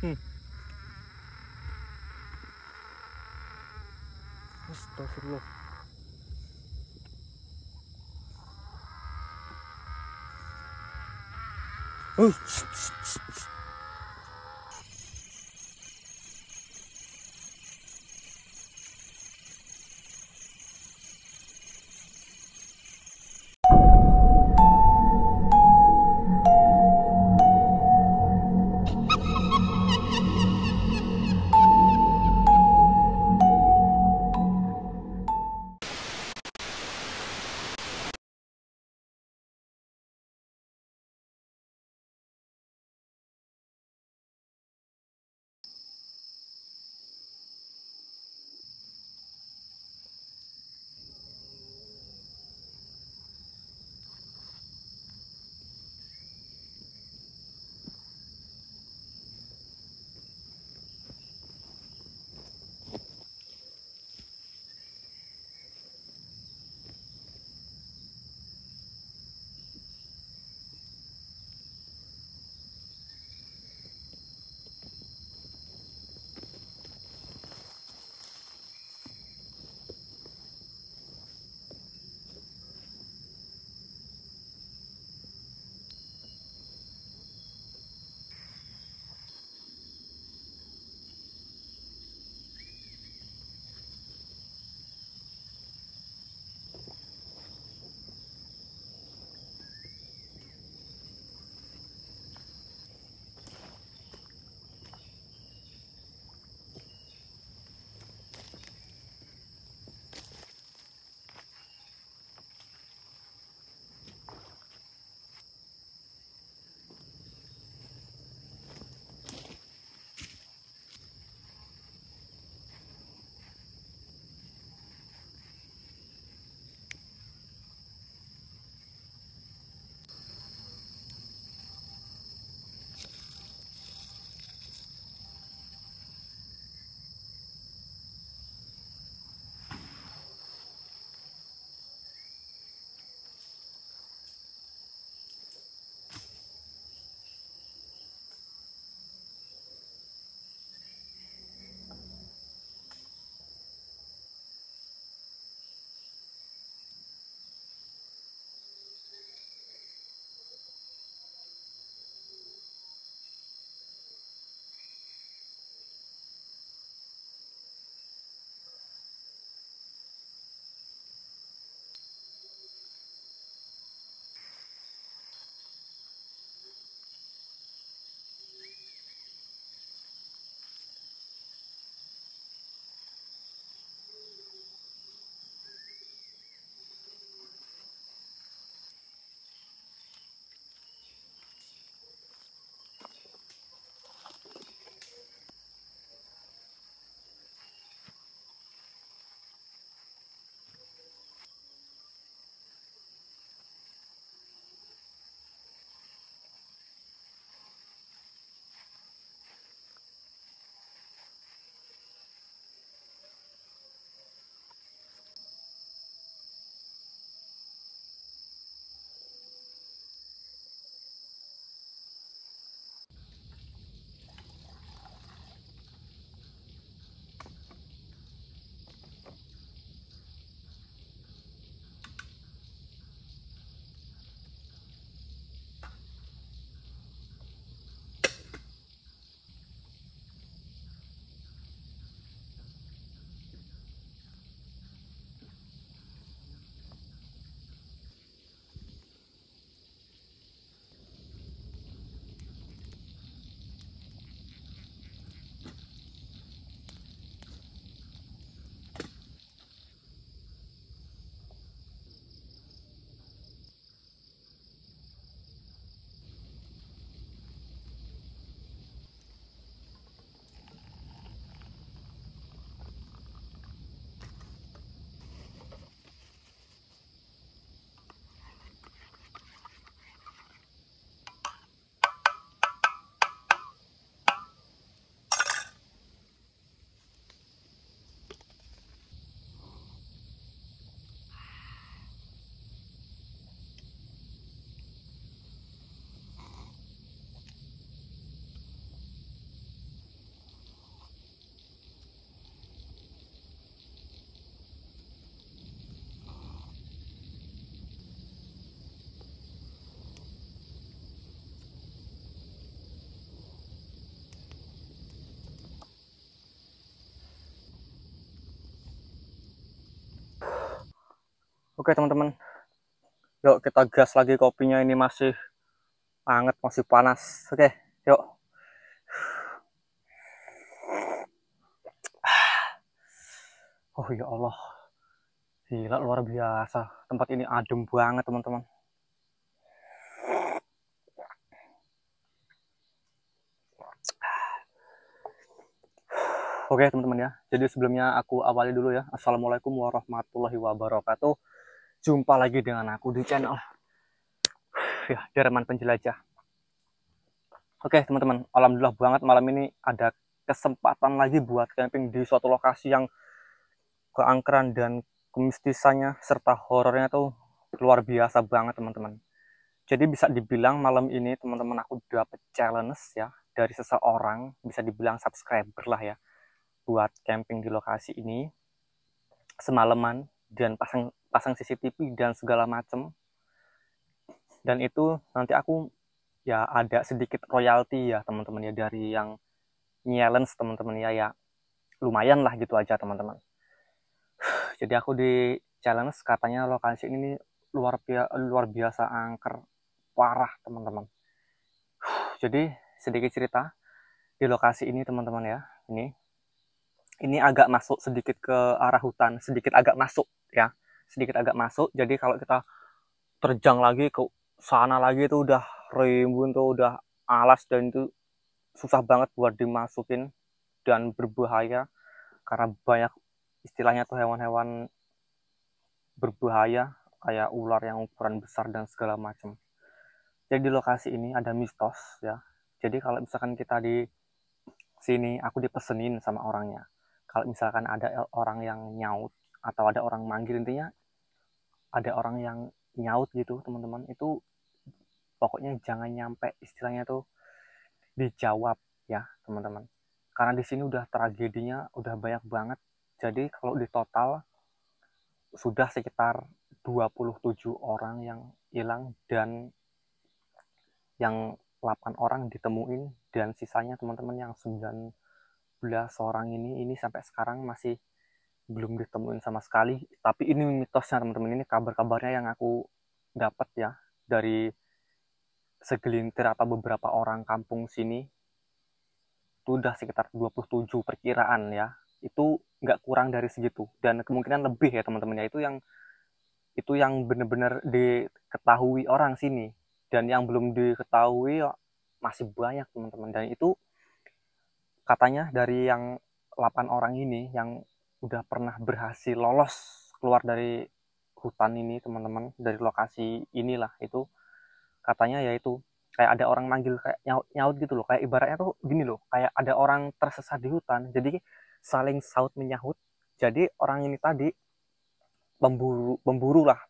Hmm. Astagfirullah. Shh. Oke teman-teman, yuk kita gas lagi, kopinya ini masih hangat, masih panas. Oke, yuk. Oh ya Allah, gila luar biasa. Tempat ini adem banget teman-teman. Oke teman-teman ya, jadi sebelumnya aku awali dulu ya. Assalamualaikum warahmatullahi wabarakatuh. Jumpa lagi dengan aku di channel ya, Derman Penjelajah. Oke teman-teman, alhamdulillah banget malam ini ada kesempatan lagi buat camping di suatu lokasi yang keangkeran dan kemistisannya serta horornya tuh luar biasa banget teman-teman. Jadi bisa dibilang malam ini teman-teman aku dapet challenge ya dari seseorang, bisa dibilang subscriber lah ya, buat camping di lokasi ini semalaman dan pasang CCTV dan segala macem. Dan itu nanti aku ya ada sedikit royalti ya teman-teman ya dari yang challenge teman-teman ya, ya lumayan lah gitu aja teman-teman. Jadi aku di challenge katanya lokasi ini luar biasa angker parah teman-teman. Jadi sedikit cerita di lokasi ini teman-teman ya, ini agak masuk sedikit ke arah hutan, sedikit agak masuk ya, sedikit agak masuk. Jadi kalau kita terjang lagi ke sana lagi itu udah rimbun tuh, udah alas, dan itu susah banget buat dimasukin dan berbahaya karena banyak istilahnya tuh hewan-hewan berbahaya kayak ular yang ukuran besar dan segala macam. Jadi di lokasi ini ada mistos ya. Jadi kalau misalkan kita di sini, aku dipesenin sama orangnya. Kalau misalkan ada orang yang nyaut atau ada orang manggil, intinya ada orang yang nyaut gitu teman-teman, itu pokoknya jangan nyampe istilahnya tuh dijawab ya teman-teman. Karena di sini udah tragedinya udah banyak banget. Jadi kalau di total sudah sekitar 27 orang yang hilang dan yang 8 orang ditemuin, dan sisanya teman-teman yang 19 orang ini sampai sekarang masih belum ditemuin sama sekali. Tapi ini mitosnya teman-teman, ini kabar-kabarnya yang aku dapat ya dari segelintir atau beberapa orang kampung sini. Itu udah sekitar 27 perkiraan ya, itu nggak kurang dari segitu, dan kemungkinan lebih ya teman-teman ya. Itu yang benar-benar diketahui orang sini, dan yang belum diketahui masih banyak teman-teman. Dan itu katanya dari yang 8 orang ini yang udah pernah berhasil lolos keluar dari hutan ini teman-teman, dari lokasi inilah, itu katanya yaitu kayak ada orang manggil kayak nyaut-nyaut gitu loh, kayak ibaratnya tuh gini loh, kayak ada orang tersesat di hutan jadi saling saut menyahut. Jadi orang ini tadi pemburu lah,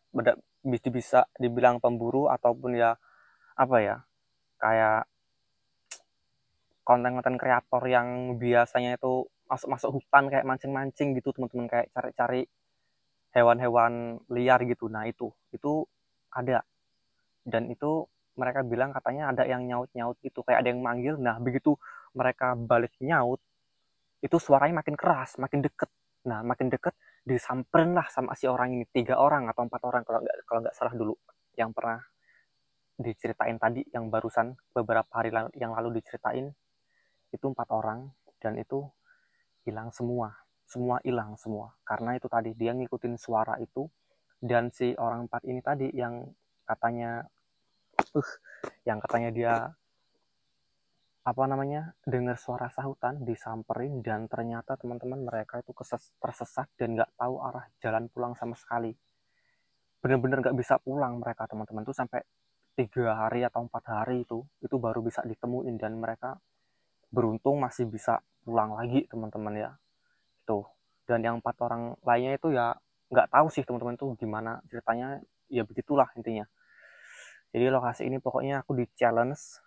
bisa dibilang pemburu ataupun ya apa ya, kayak konten-konten kreator yang biasanya itu masuk-masuk hutan kayak mancing-mancing gitu teman-teman, kayak cari-cari hewan-hewan liar gitu. Nah itu ada, dan itu mereka bilang katanya ada yang nyaut-nyaut gitu, kayak ada yang manggil. Nah begitu mereka balik nyaut, itu suaranya makin keras, makin deket. Nah makin deket disamperin lah sama si orang ini, 3 orang atau 4 orang kalau nggak salah dulu yang pernah diceritain tadi, yang barusan beberapa hari yang lalu diceritain, itu 4 orang, dan itu hilang semua hilang semua, karena itu tadi dia ngikutin suara itu. Dan si orang 4 ini tadi katanya uh, yang katanya dia apa namanya dengar suara sahutan, disamperin, dan ternyata teman-teman mereka itu tersesat dan nggak tahu arah jalan pulang sama sekali. Bener-bener nggak bisa pulang mereka teman-teman tuh, sampai 3 hari atau 4 hari itu baru bisa ditemuin, dan mereka beruntung masih bisa pulang lagi teman-teman ya. Tuh. Dan yang 4 orang lainnya itu ya nggak tahu sih teman-teman tuh gimana ceritanya, ya begitulah intinya. Jadi lokasi ini pokoknya aku di challenge,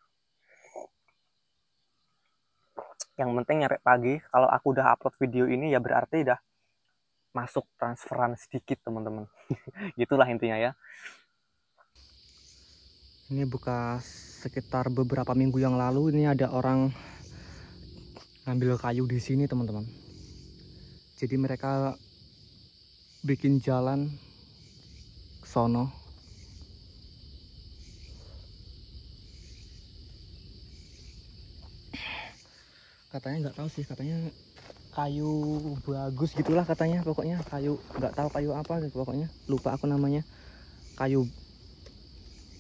yang penting nyampe pagi. Kalau aku udah upload video ini ya berarti udah masuk transferan sedikit teman-teman. Gitulah intinya ya. Ini bekas sekitar beberapa minggu yang lalu, ini ada orang ngambil kayu di sini teman-teman. Jadi mereka bikin jalan sono. Katanya nggak tahu sih, katanya kayu bagus gitulah katanya, pokoknya kayu, nggak tahu kayu apa gitu, pokoknya lupa aku namanya. Kayu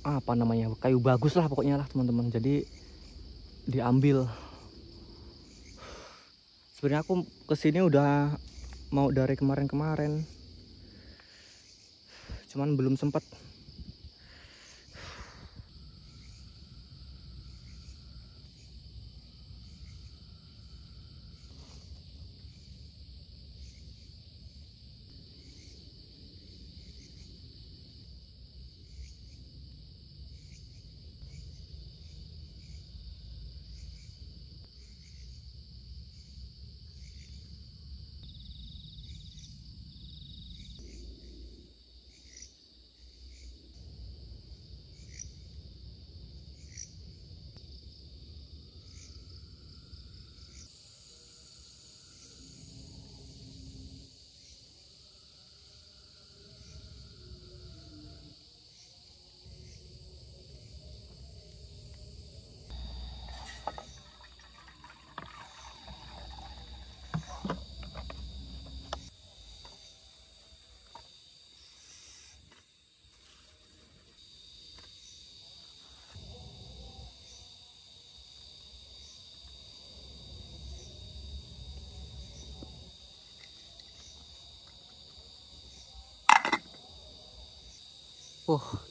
apa namanya, kayu bagus lah pokoknya lah teman-teman. Jadi diambil. Sebenarnya aku kesini udah mau dari kemarin-kemarin, cuman belum sempet.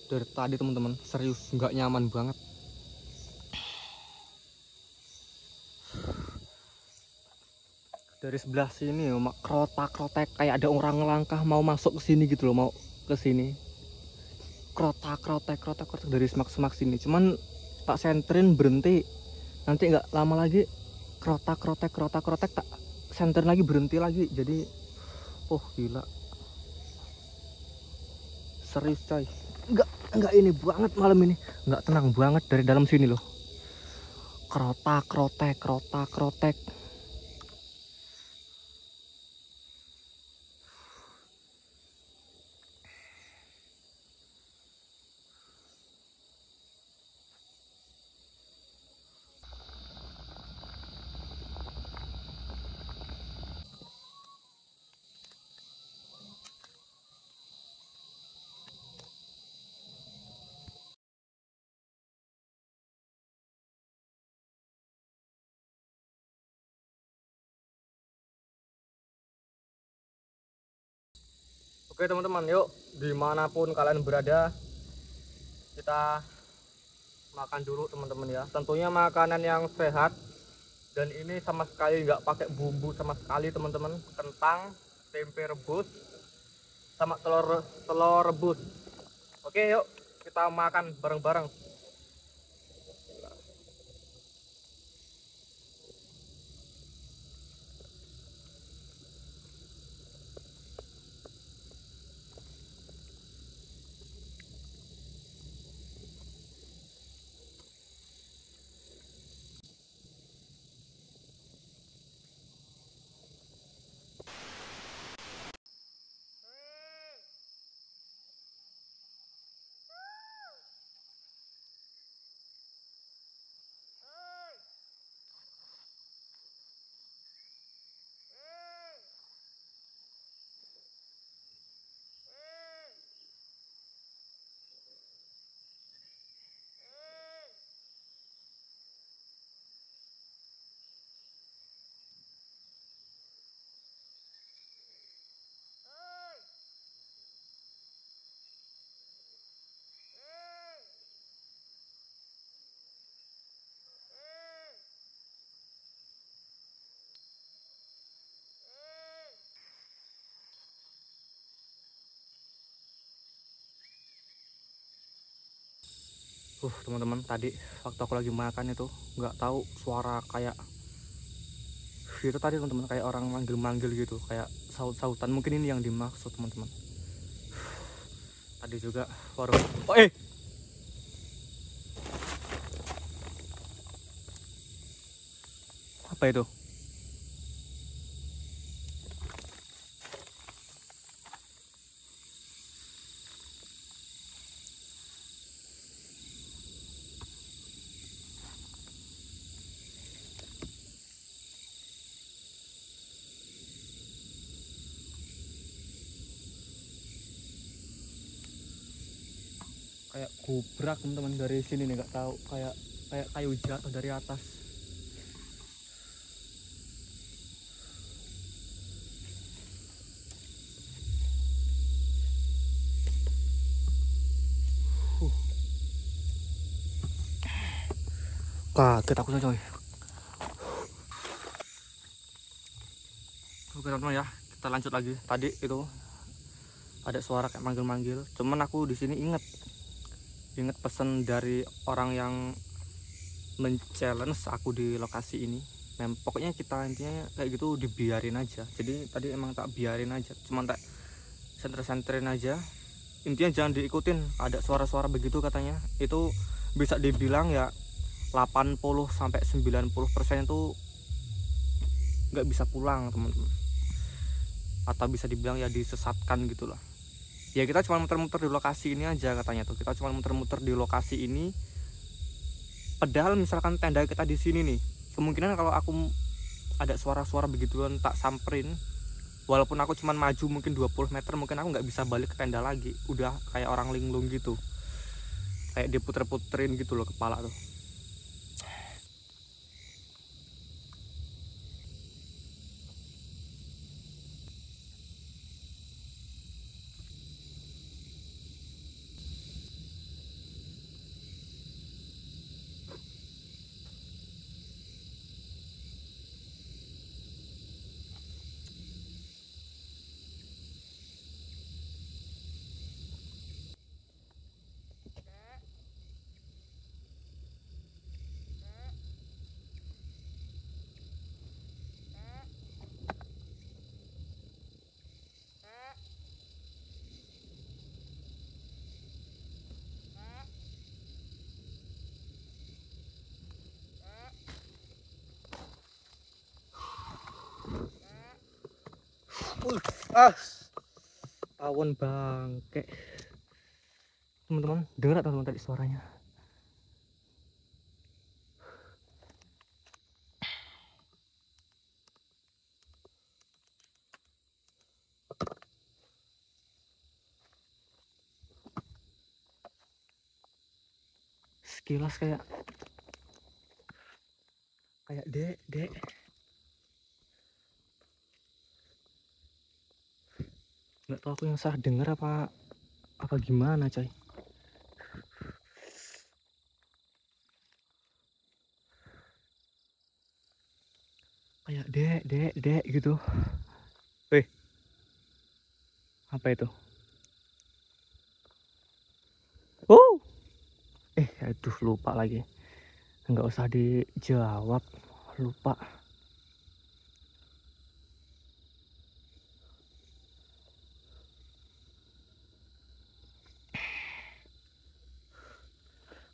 Dari tadi teman-teman, serius nggak nyaman banget. Dari sebelah sini krotak-krotek kayak ada orang ngelangkah mau masuk ke sini gitu loh, mau ke sini. Krotak-krotek dari semak-semak sini. Cuman tak senterin berhenti. Nanti nggak lama lagi krotak-krotek tak senter lagi, berhenti lagi. Jadi gila. Serius coy. Enggak ini banget malam ini. Enggak tenang banget dari dalam sini loh. Krotak-krotek. Oke teman-teman, yuk dimanapun kalian berada, kita makan dulu teman-teman ya. Tentunya makanan yang sehat, dan ini sama sekali nggak pakai bumbu sama sekali teman-teman. Kentang, tempe rebus, sama telur rebus. Oke yuk kita makan bareng-bareng. Teman-teman, tadi waktu aku lagi makan itu nggak tahu suara kayak itu tadi teman-teman, kayak orang manggil-manggil gitu, kayak saut-sautan. Mungkin ini yang dimaksud teman-teman. Tadi juga warung. Apa itu? kayak gubrak teman-teman dari sini nih, nggak tahu kayak kayu jatuh dari atas. Kaget aku coy. Oke teman-teman ya, kita lanjut lagi. Tadi itu ada suara kayak manggil-manggil. Cuman aku di sini inget pesan dari orang yang men-challenge aku di lokasi ini. Pokoknya kita intinya kayak gitu dibiarin aja. Jadi tadi emang tak biarin aja, cuman tak senter-senterin aja. Intinya jangan diikutin, ada suara-suara begitu katanya. Itu bisa dibilang ya 80-90% itu nggak bisa pulang teman-teman, atau bisa dibilang ya disesatkan gitulah. Ya kita cuma muter-muter di lokasi ini aja katanya tuh, kita cuma muter-muter di lokasi ini. Padahal misalkan tenda kita di sini nih, kemungkinan kalau aku ada suara-suara begituan tak samperin, walaupun aku cuma maju mungkin 20 meter, mungkin aku nggak bisa balik ke tenda lagi. Udah kayak orang linglung gitu, kayak diputer-puterin gitu loh kepala tuh. Tawon bangke teman-teman, dengar teman-teman tadi suaranya. Sekilas kayak dek. Nggak tahu aku yang salah denger apa gimana coy. Kayak dek gitu. Weh, apa itu? Oh, aduh lupa lagi. Nggak usah dijawab, lupa.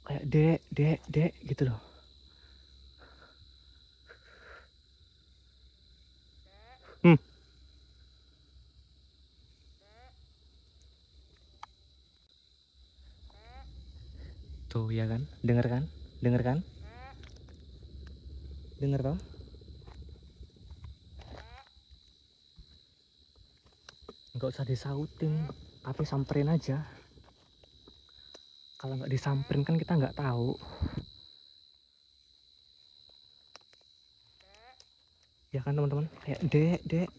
Kayak dek gitu loh. Hmm. Tuh ya kan, denger kan, denger toh. Nggak usah disautin, tapi samperin aja. Kalau nggak disamperin kan kita nggak tahu. Ya kan teman-teman, kayak dek.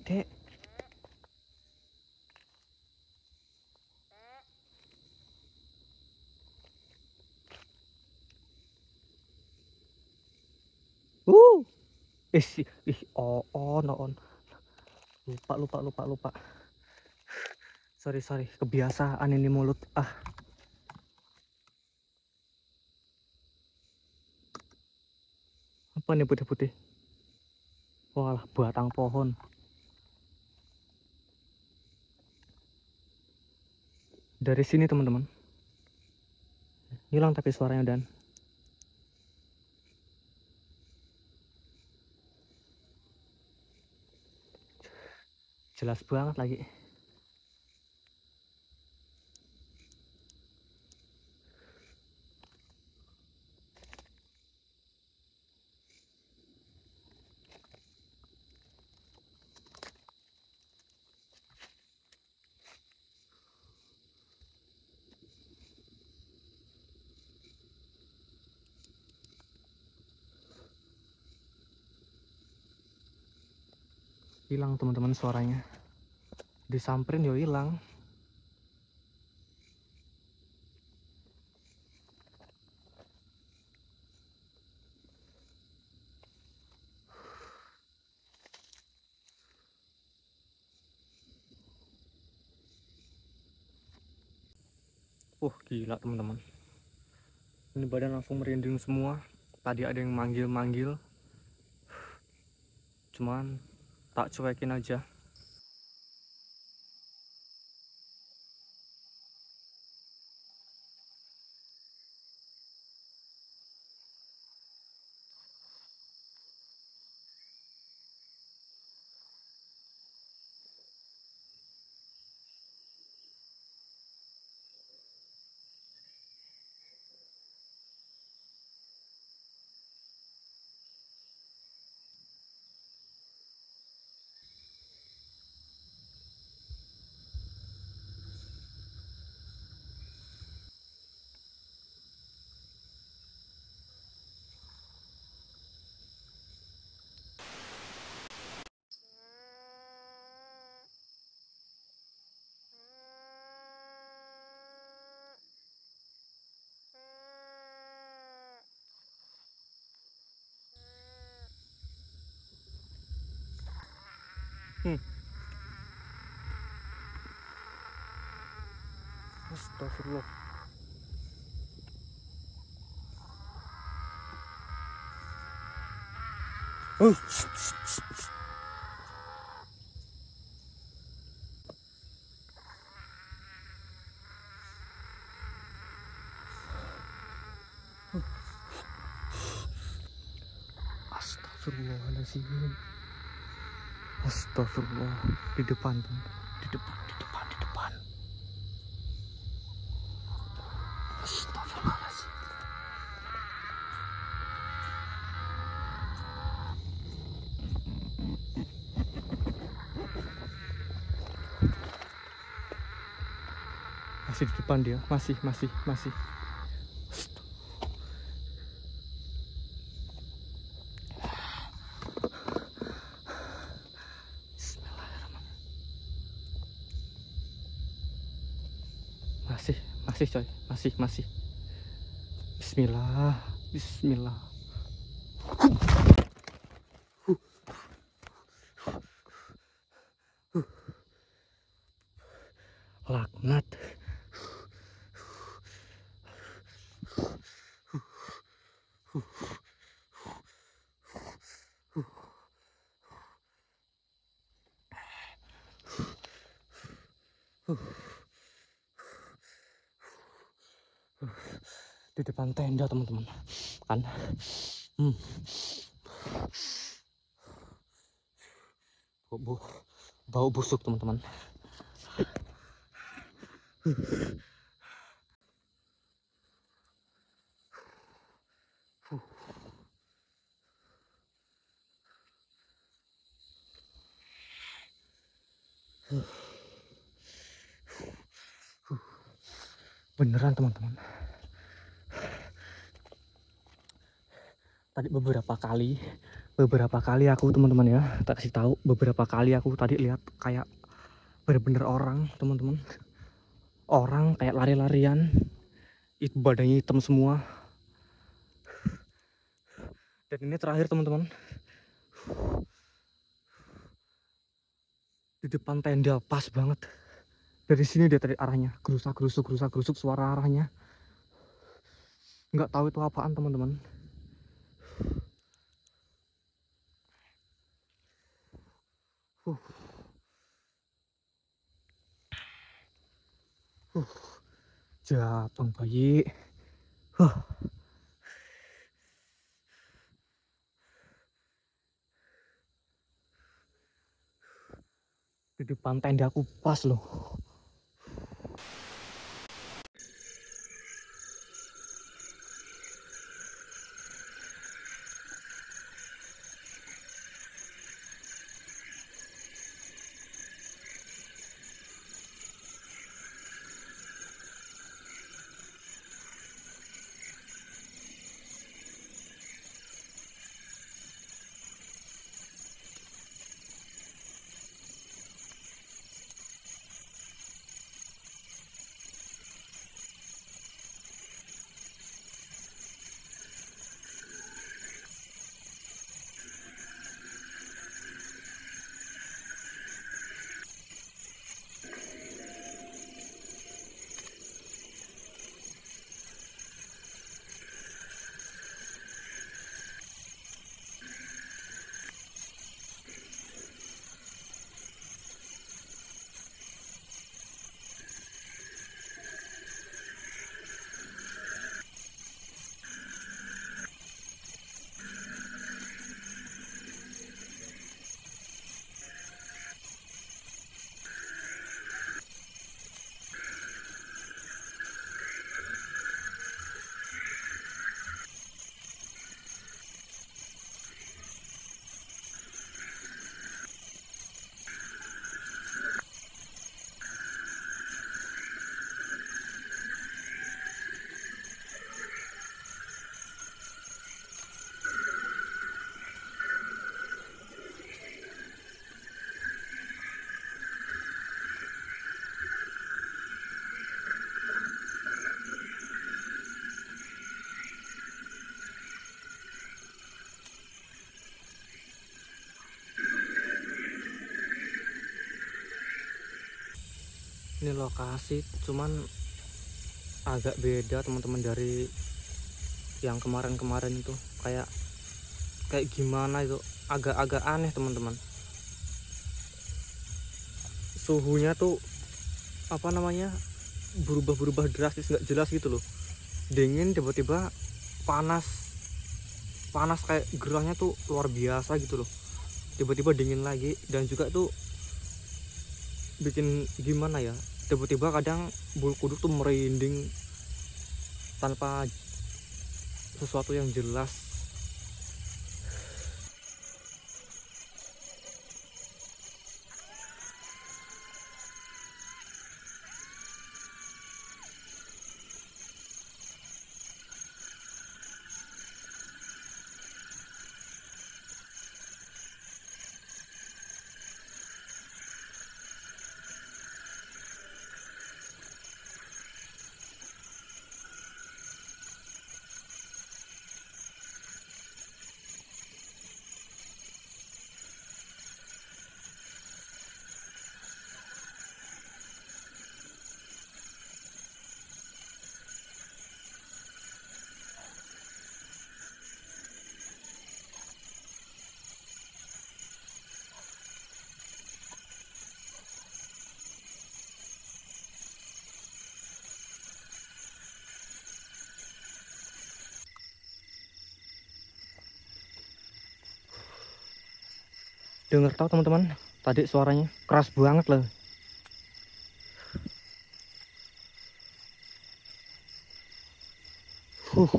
Uh, no on. Lupa. Sorry, kebiasaan ini mulut. Apa nih putih-putih? Walah, batang pohon. Dari sini teman-teman. Hilang tapi suaranya dan jelas banget lagi. hilang teman-teman suaranya. Disamperin yo hilang. Gila teman-teman. Ini badan langsung merinding semua. Tadi ada yang manggil-manggil. Cuman tak cuekin aja. Astagfirullah. Astagfirullahaladzim. Astagfirullah. Di depan, di depan. Astagfirullahaladzim. Masih di depan dia, masih. Masih coy, masih. Bismillah. Laknat. Di depan tenda teman-teman kan. Bau busuk teman-teman. Beneran teman-teman. Tadi beberapa kali aku teman-teman ya, tak kasih tahu, beberapa kali aku tadi lihat kayak bener-bener orang teman-teman. Orang kayak lari-larian, itu badannya hitam semua. Dan ini terakhir teman-teman, di depan tenda pas banget. Dari sini dia tadi arahnya gerusak-gerusuk suara arahnya. Nggak tahu itu apaan teman-teman. Jatuh bayi. Di depan tenda aku pas loh. Ini lokasi cuman agak beda teman-teman dari yang kemarin-kemarin itu. Kayak gimana itu, agak-agak aneh teman-teman. Suhunya tuh apa namanya, berubah-berubah drastis, nggak jelas gitu loh. Dingin tiba-tiba panas, panas kayak gerahnya tuh luar biasa gitu loh. Tiba-tiba dingin lagi, dan juga tuh bikin gimana ya, tiba-tiba kadang bulu kuduk tuh merinding tanpa sesuatu yang jelas. Dengar tahu teman-teman, tadi suaranya keras banget loh. Huh.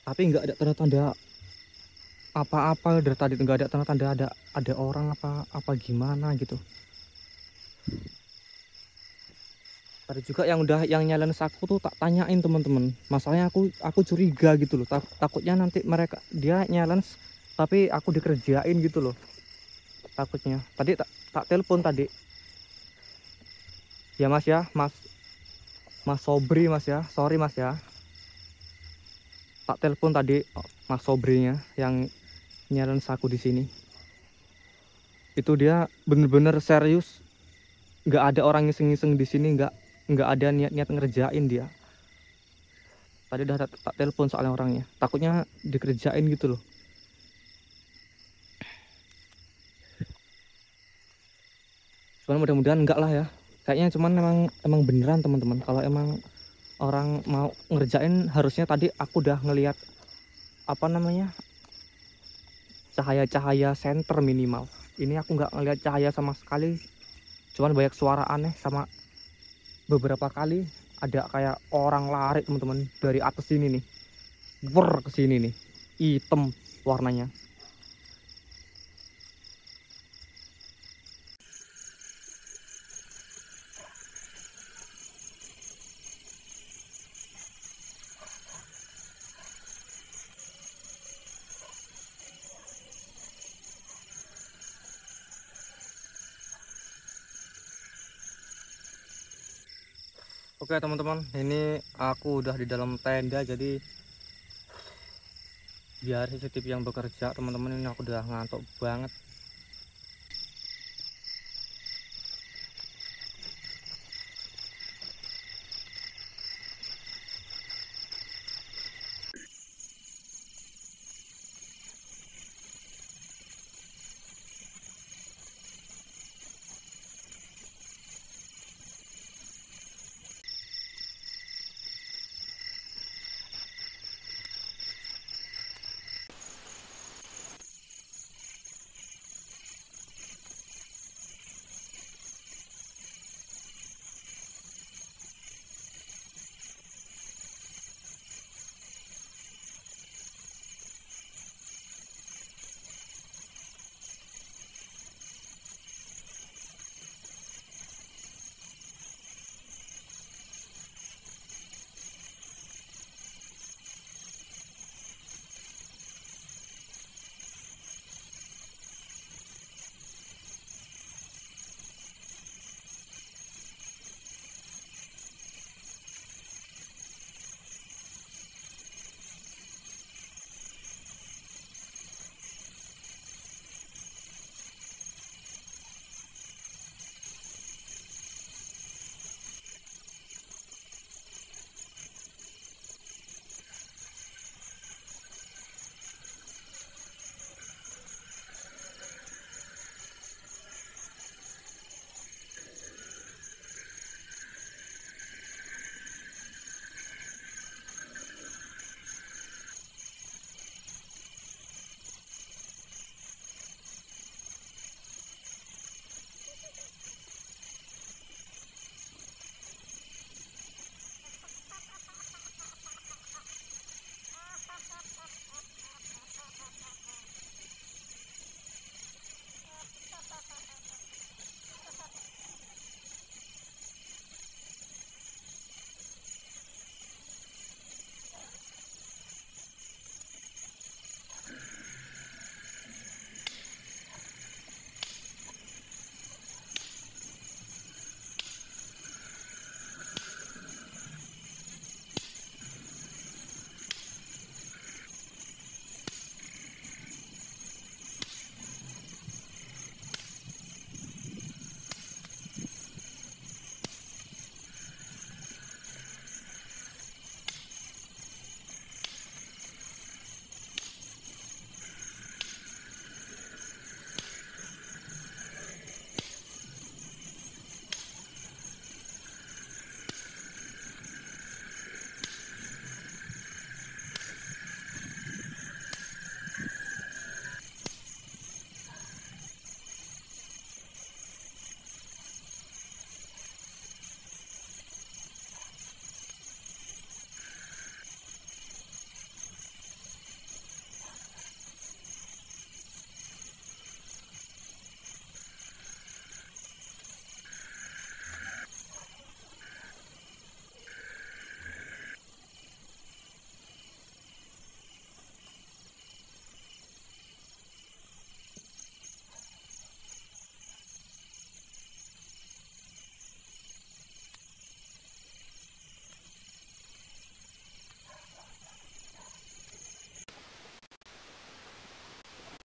Tapi nggak ada tanda-tanda apa-apa dari tadi, nggak ada tanda-tanda ada orang apa gimana gitu. Tadi juga yang nyalain saku tuh tak tanyain teman-teman. Masalahnya aku curiga gitu loh. Takutnya nanti dia nyalain tapi aku dikerjain gitu loh. Takutnya. Tadi tak telepon tadi. Ya Mas ya, Mas Sobri Mas ya. Sorry Mas ya. Tak telepon tadi Mas Sobrinya yang nyalain saku di sini. Itu dia bener-bener serius. Nggak ada orang ngiseng-ngiseng di sini, nggak ada niat-niat ngerjain dia. Tadi udah tak telepon soalnya orangnya, takutnya dikerjain gitu loh. Cuman mudah-mudahan enggak lah ya. Kayaknya cuman emang beneran teman-teman. Kalau emang orang mau ngerjain, harusnya tadi aku udah ngelihat apa namanya, cahaya-cahaya senter minimal. Ini aku nggak ngelihat cahaya sama sekali. Cuman banyak suara aneh, sama beberapa kali ada kayak orang lari teman-teman dari atas sini nih, ke sini nih, hitam warnanya. Oke teman-teman, ini aku udah di dalam tenda, jadi biar CCTV yang bekerja teman-teman. Ini aku udah ngantuk banget.